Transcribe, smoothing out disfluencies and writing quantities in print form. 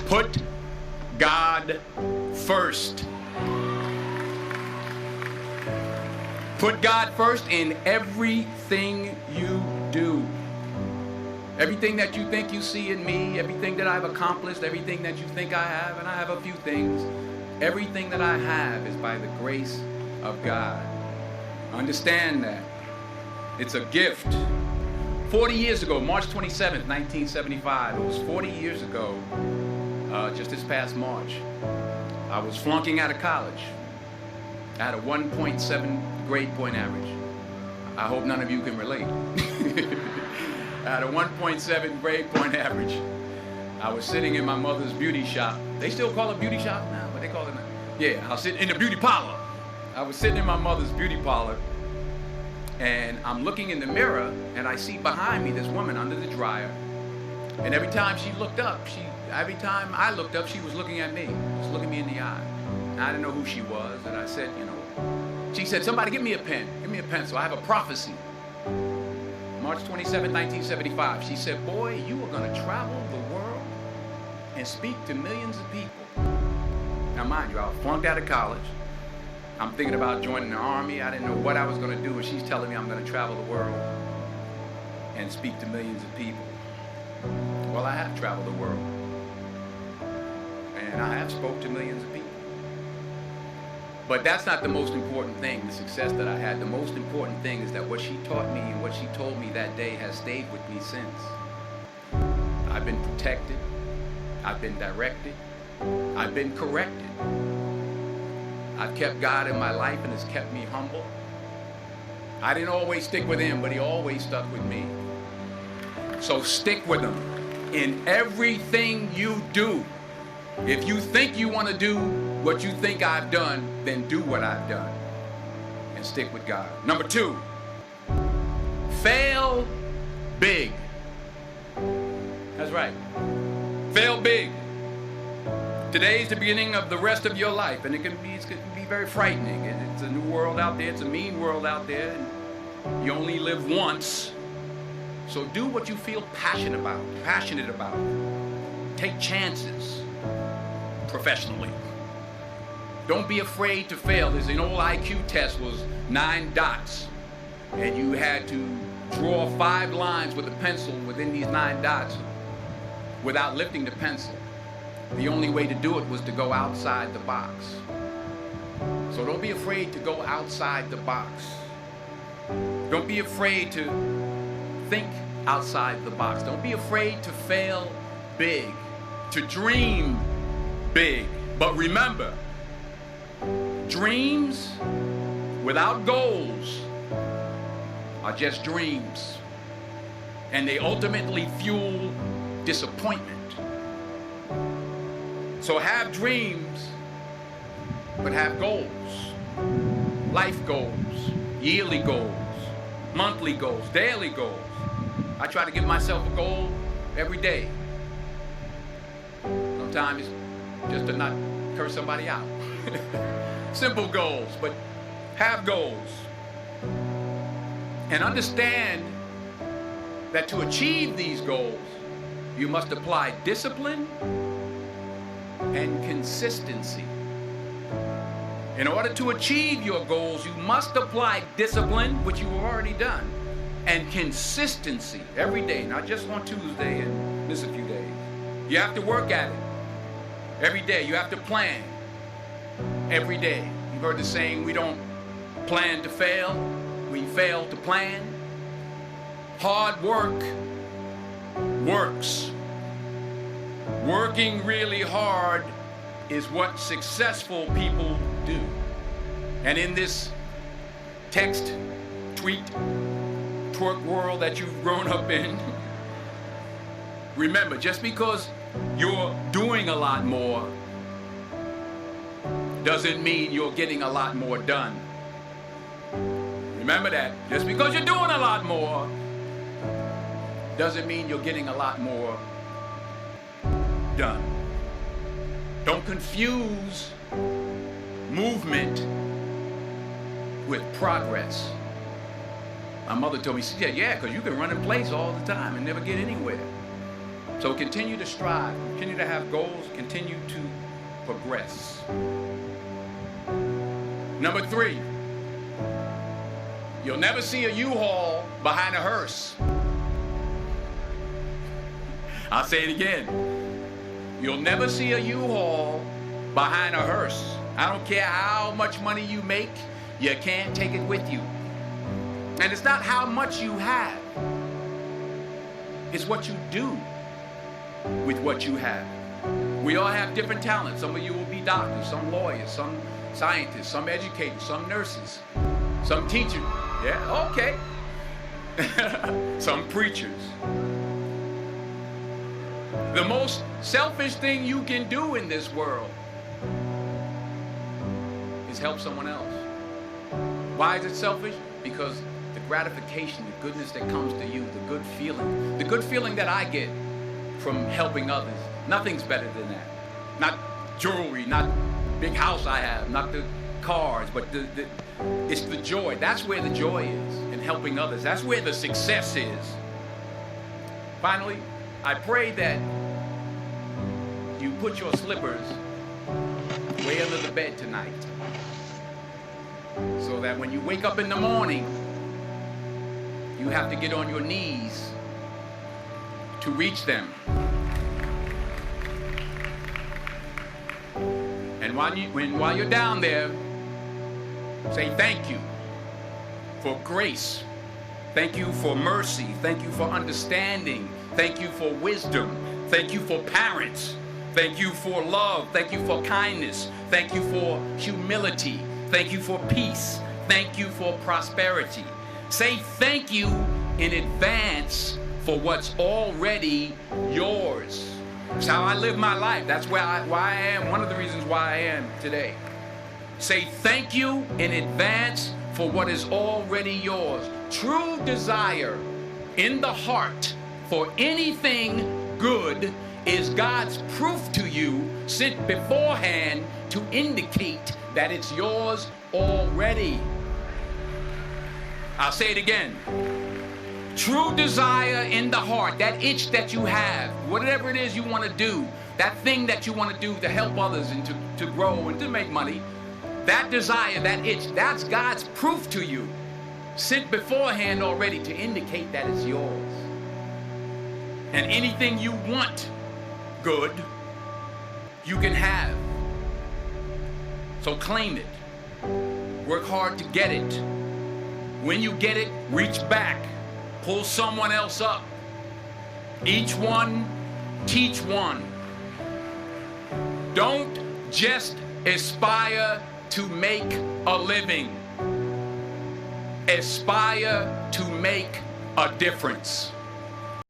Put God first. Put God first in everything you do. Everything that you think you see in me, everything that I've accomplished, everything that you think I have, and I have a few things, everything that I have is by the grace of God. Understand that. It's a gift. 40 years ago, March 27th, 1975, it was 40 years ago, just this past March, I was flunking out of college. I had a 1.7 grade point average. I hope none of you can relate. I had a 1.7 grade point average. I was sitting in my mother's beauty shop. They still call it beauty shop now, but they call it now. Yeah, I was sitting in the beauty parlor. I was sitting in my mother's beauty parlor, and I'm looking in the mirror, and I see behind me this woman under the dryer. And every time she looked up, every time I looked up, she was looking at me, just looking me in the eye. And I didn't know who she was, and I said, she said, somebody give me a pen, give me a pencil, I have a prophecy. March 27, 1975, she said, boy, you are gonna travel the world and speak to millions of people. Now mind you, I was flunked out of college. I'm thinking about joining the army. I didn't know what I was gonna do, and she's telling me I'm gonna travel the world and speak to millions of people. Well, I have traveled the world, and I have spoke to millions of people. But that's not the most important thing, the success that I had. The most important thing is that what she taught me and what she told me that day has stayed with me since. I've been protected, I've been directed, I've been corrected. I've kept God in my life, and it's kept me humble. I didn't always stick with him, but he always stuck with me. So stick with him in everything you do. If you think you want to do what you think I've done, then do what I've done and stick with God. Number 2, fail big. That's right. Fail big. Today's the beginning of the rest of your life, and it can be very frightening. It's a new world out there. It's a mean world out there. And you only live once. So do what you feel passionate about. Take chances professionally. Don't be afraid to fail. There's an old IQ test, was 9 dots, and you had to draw 5 lines with a pencil within these 9 dots without lifting the pencil. The only way to do it was to go outside the box. So don't be afraid to go outside the box. Don't be afraid to think outside the box. Don't be afraid to fail big, to dream big. But remember, dreams without goals are just dreams, and they ultimately fuel disappointment. So have dreams, but have goals. Life goals, yearly goals, monthly goals, daily goals. I try to give myself a goal every day. Sometimes it's just to not curse somebody out. Simple goals, but have goals. And understand that to achieve these goals, you must apply discipline and consistency. In order to achieve your goals, you must apply discipline, which you've already done, and consistency every day, not just on Tuesday and miss a few days. You have to work at it every day. You have to plan every day. You've heard the saying, we don't plan to fail, we fail to plan. Hard work works. Working really hard is what successful people do. And in this text, tweet, twerk world that you've grown up in, remember, just because you're doing a lot more doesn't mean you're getting a lot more done. Remember that. Just because you're doing a lot more doesn't mean you're getting a lot more done. Don't confuse movement with progress. My mother told me, she said, yeah, because you can run in place all the time and never get anywhere. So continue to strive, continue to have goals, continue to progress. Number 3, you'll never see a U-Haul behind a hearse. I'll say it again. You'll never see a U-Haul behind a hearse. I don't care how much money you make, you can't take it with you. And it's not how much you have, it's what you do with what you have. We all have different talents. Some of you will be doctors, some lawyers, some scientists, some educators, some nurses, some teachers. Yeah, okay. Some preachers. The most selfish thing you can do in this world is help someone else. Why is it selfish? Because the gratification, the goodness that comes to you, the good feeling that I get from helping others, nothing's better than that. Not jewelry, not big house I have, not the cars, but it's the joy. That's where the joy is, in helping others. That's where the success is. Finally, I pray that you put your slippers way under the bed tonight, so that when you wake up in the morning, you have to get on your knees to reach them. And while you're down there, say thank you for grace. Thank you for mercy. Thank you for understanding. Thank you for wisdom. Thank you for parents. Thank you for love. Thank you for kindness. Thank you for humility. Thank you for peace. Thank you for prosperity. Say thank you in advance for what's already yours. It's how I live my life. That's why I am, one of the reasons why I am today. Say thank you in advance for what is already yours. True desire in the heart for anything good is God's proof to you sent beforehand to indicate that it's yours already. I'll say it again. True desire in the heart, that itch that you have, whatever it is you want to do, that thing that you want to do to help others and to grow and to make money, that desire, that itch, that's God's proof to you, sent beforehand already to indicate that it's yours. And anything you want good, you can have. So claim it. Work hard to get it. When you get it, reach back. Pull someone else up. Each one, teach one. Don't just aspire to make a living. Aspire to make a difference.